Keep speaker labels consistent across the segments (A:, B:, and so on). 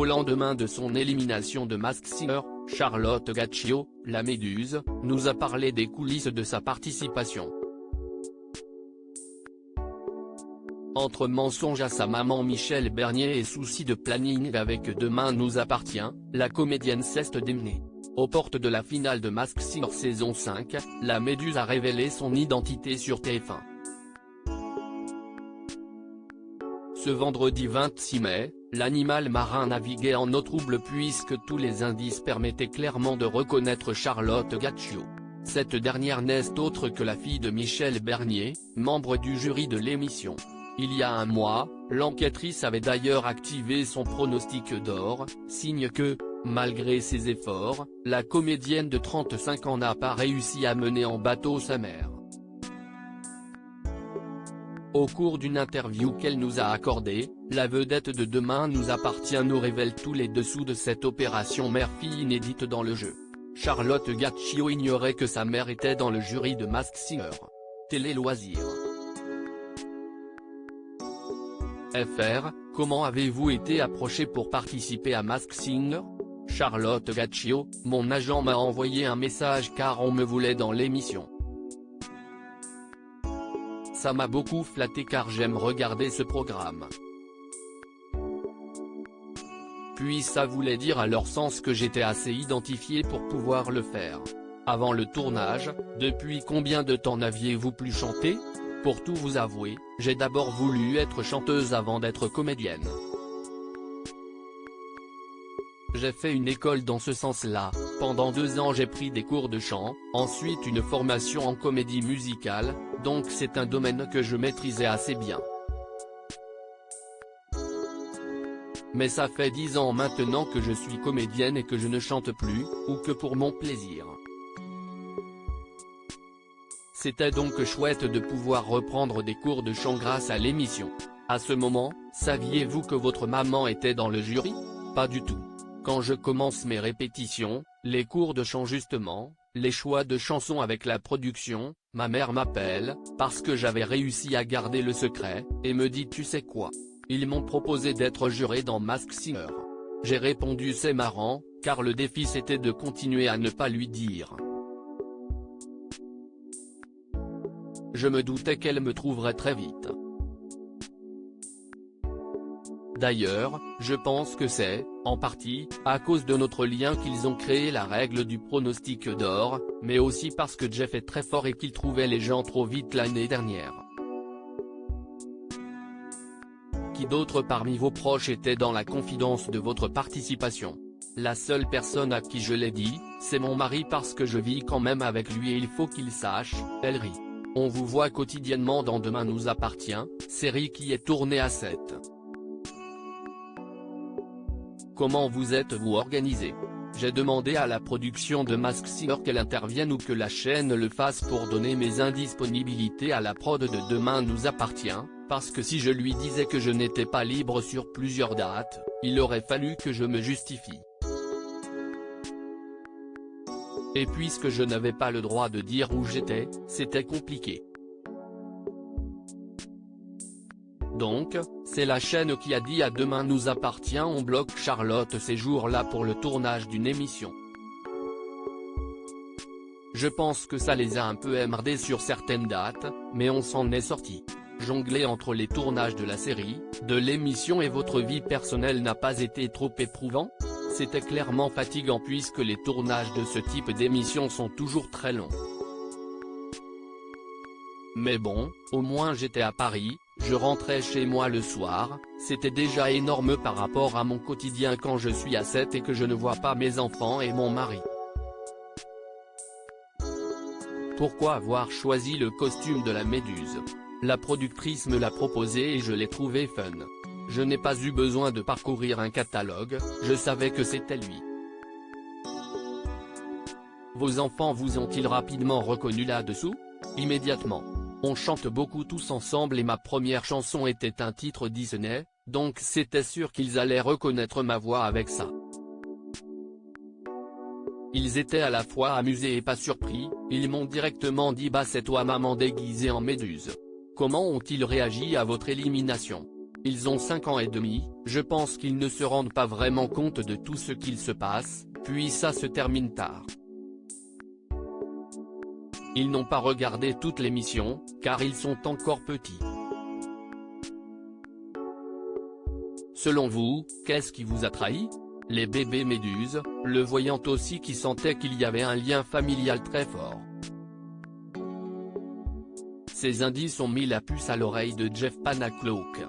A: Au lendemain de son élimination de Masked Singer, Charlotte Gaccio, la Méduse, nous a parlé des coulisses de sa participation. Entre mensonges à sa maman Michèle Bernier et soucis de planning avec Demain nous appartient, la comédienne s'est démenée. Aux portes de la finale de Masked Singer saison 5, la Méduse a révélé son identité sur TF1. Ce vendredi 26 mai, l'animal marin naviguait en eau trouble puisque tous les indices permettaient clairement de reconnaître Charlotte Gaccio. Cette dernière n'est autre que la fille de Michèle Bernier, membre du jury de l'émission. Il y a un mois, l'enquêtrice avait d'ailleurs activé son pronostic d'or, signe que, malgré ses efforts, la comédienne de 35 ans n'a pas réussi à mener en bateau sa mère. Au cours d'une interview qu'elle nous a accordée, la vedette de Demain nous appartient nous révèle tous les dessous de cette opération mère-fille inédite dans le jeu. Charlotte Gaccio ignorait que sa mère était dans le jury de Masked Singer. Télé Loisirs. FR, comment avez-vous été approché pour participer à Masked Singer? Charlotte Gaccio, mon agent m'a envoyé un message car on me voulait dans l'émission. Ça m'a beaucoup flatté car j'aime regarder ce programme. Puis ça voulait dire à leur sens que j'étais assez identifié pour pouvoir le faire. Avant le tournage, depuis combien de temps n'aviez-vous plus chanté? Pour tout vous avouer, j'ai d'abord voulu être chanteuse avant d'être comédienne. J'ai fait une école dans ce sens-là, pendant 2 ans j'ai pris des cours de chant, ensuite une formation en comédie musicale, donc c'est un domaine que je maîtrisais assez bien. Mais ça fait 10 ans maintenant que je suis comédienne et que je ne chante plus, ou que pour mon plaisir. C'était donc chouette de pouvoir reprendre des cours de chant grâce à l'émission. À ce moment, saviez-vous que votre maman était dans le jury? Pas du tout. Quand je commence mes répétitions, les cours de chant justement, les choix de chansons avec la production, ma mère m'appelle, parce que j'avais réussi à garder le secret, et me dit tu sais quoi? Ils m'ont proposé d'être juré dans Masked Singer. J'ai répondu c'est marrant, car le défi c'était de continuer à ne pas lui dire. Je me doutais qu'elle me trouverait très vite. D'ailleurs, je pense que c'est, en partie, à cause de notre lien qu'ils ont créé la règle du pronostic d'or, mais aussi parce que Jeff est très fort et qu'il trouvait les gens trop vite l'année dernière. Qui d'autre parmi vos proches était dans la confidence de votre participation? La seule personne à qui je l'ai dit, c'est mon mari parce que je vis quand même avec lui et il faut qu'il sache, elle rit. On vous voit quotidiennement dans Demain nous appartient, série qui est tournée à 7. Comment vous êtes-vous organisé? J'ai demandé à la production de Masked Singer qu'elle intervienne ou que la chaîne le fasse pour donner mes indisponibilités à la prod de Demain nous appartient, parce que si je lui disais que je n'étais pas libre sur plusieurs dates, il aurait fallu que je me justifie. Et puisque je n'avais pas le droit de dire où j'étais, c'était compliqué. Donc, c'est la chaîne qui a dit à Demain nous appartient on bloque Charlotte ces jours-là pour le tournage d'une émission. Je pense que ça les a un peu emmerdés sur certaines dates, mais on s'en est sorti. Jongler entre les tournages de la série, de l'émission et votre vie personnelle n'a pas été trop éprouvant? C'était clairement fatigant puisque les tournages de ce type d'émission sont toujours très longs. Mais bon, au moins j'étais à Paris, je rentrais chez moi le soir, c'était déjà énorme par rapport à mon quotidien quand je suis à 7 et que je ne vois pas mes enfants et mon mari. Pourquoi avoir choisi le costume de la Méduse? La productrice me l'a proposé et je l'ai trouvé fun. Je n'ai pas eu besoin de parcourir un catalogue, je savais que c'était lui. Vos enfants vous ont-ils rapidement reconnu là-dessous? Immédiatement. On chante beaucoup tous ensemble et ma première chanson était un titre Disney, donc c'était sûr qu'ils allaient reconnaître ma voix avec ça. Ils étaient à la fois amusés et pas surpris, ils m'ont directement dit bah c'est toi maman déguisée en Méduse. Comment ont-ils réagi à votre élimination? Ils ont 5 ans et demi, je pense qu'ils ne se rendent pas vraiment compte de tout ce qu'il se passe, puis ça se termine tard. Ils n'ont pas regardé toute l'émission, car ils sont encore petits. Selon vous, qu'est-ce qui vous a trahi? Les bébés méduses, le voyant aussi qui sentait qu'il y avait un lien familial très fort. Ces indices ont mis la puce à l'oreille de Jeff Panacloak.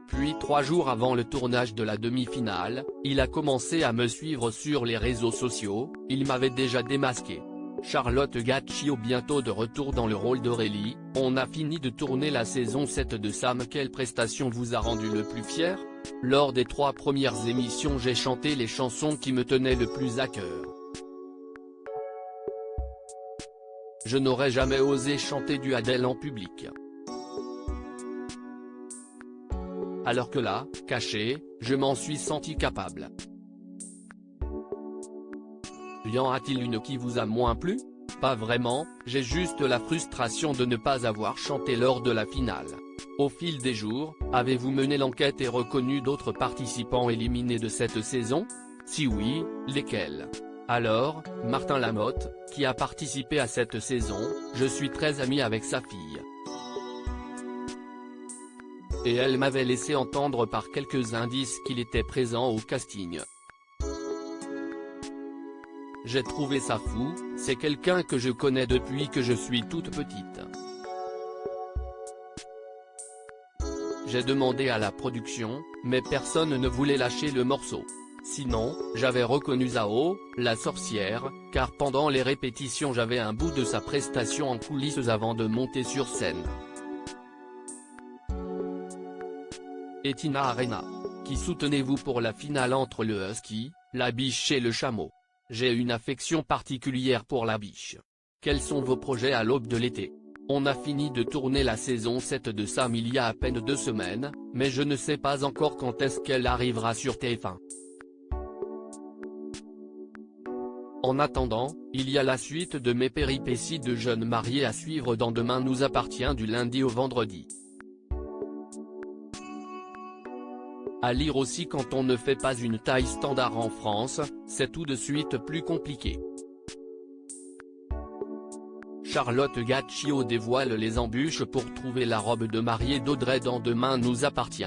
A: Puis 3 jours avant le tournage de la demi-finale, il a commencé à me suivre sur les réseaux sociaux, il m'avait déjà démasqué. Charlotte Gaccio bientôt de retour dans le rôle d'Aurélie, on a fini de tourner la saison 7 de Sam. Quelle prestation vous a rendu le plus fier? Lors des 3 premières émissions j'ai chanté les chansons qui me tenaient le plus à cœur. Je n'aurais jamais osé chanter du Adele en public. Alors que là, caché, je m'en suis senti capable. Y en a-t-il une qui vous a moins plu? Pas vraiment, j'ai juste la frustration de ne pas avoir chanté lors de la finale. Au fil des jours, avez-vous mené l'enquête et reconnu d'autres participants éliminés de cette saison? Si oui, lesquels? Alors, Martin Lamotte, qui a participé à cette saison, je suis très ami avec sa fille. Et elle m'avait laissé entendre par quelques indices qu'il était présent au casting. J'ai trouvé ça fou, c'est quelqu'un que je connais depuis que je suis toute petite. J'ai demandé à la production, mais personne ne voulait lâcher le morceau. Sinon, j'avais reconnu Zao, la sorcière, car pendant les répétitions j'avais un bout de sa prestation en coulisses avant de monter sur scène. Et Tina Arena. Qui soutenez-vous pour la finale entre le husky, la biche et le chameau? J'ai une affection particulière pour la biche. Quels sont vos projets à l'aube de l'été? On a fini de tourner la saison 7 de Sam il y a à peine 2 semaines, mais je ne sais pas encore quand est-ce qu'elle arrivera sur TF1. En attendant, il y a la suite de mes péripéties de jeune marié à suivre dans Demain nous appartient du lundi au vendredi. À lire aussi quand on ne fait pas une taille standard en France, c'est tout de suite plus compliqué. Charlotte Gaccio dévoile les embûches pour trouver la robe de mariée d'Audrey dans Demain nous appartient.